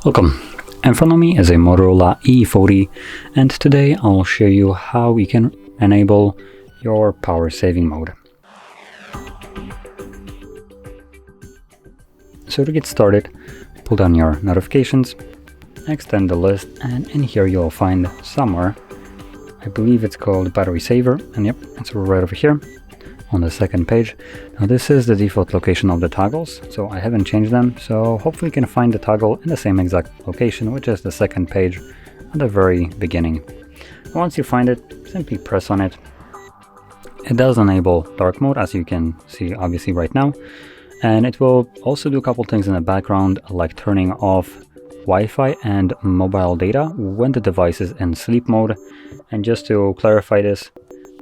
Welcome. In front of me is a Motorola E40, and today I'll show you how you can enable your power saving mode. So to get started, pull down your notifications, extend the list, and in here you'll find somewhere, I believe it's called battery saver, and yep, it's right over here on the second page. Now this is the default location of the toggles, so I haven't changed them, so hopefully you can find the toggle in the same exact location, which is the second page at the very beginning. Once you find it, simply press on it. It does enable dark mode, as you can see obviously right now, and it will also do a couple things in the background, like turning off Wi-Fi and mobile data when the device is in sleep mode. And just to clarify this,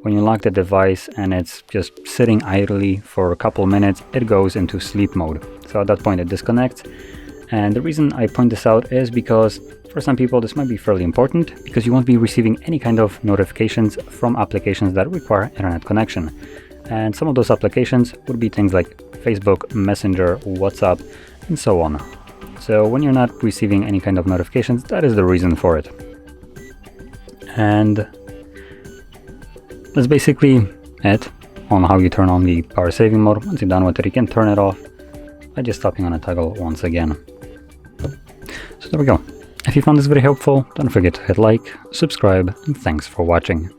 when you lock the device and it's just sitting idly for a couple minutes, it goes into sleep mode. So at that point it disconnects. And the reason I point this out is because for some people this might be fairly important, because you won't be receiving any kind of notifications from applications that require internet connection. And some of those applications would be things like Facebook, Messenger, WhatsApp, and so on. So when you're not receiving any kind of notifications, that is the reason for it. And that's basically it on how you turn on the power saving mode. Once you're done with it, you can turn it off by just tapping on a toggle once again. So there we go. If you found this video helpful, don't forget to hit like, subscribe, and thanks for watching.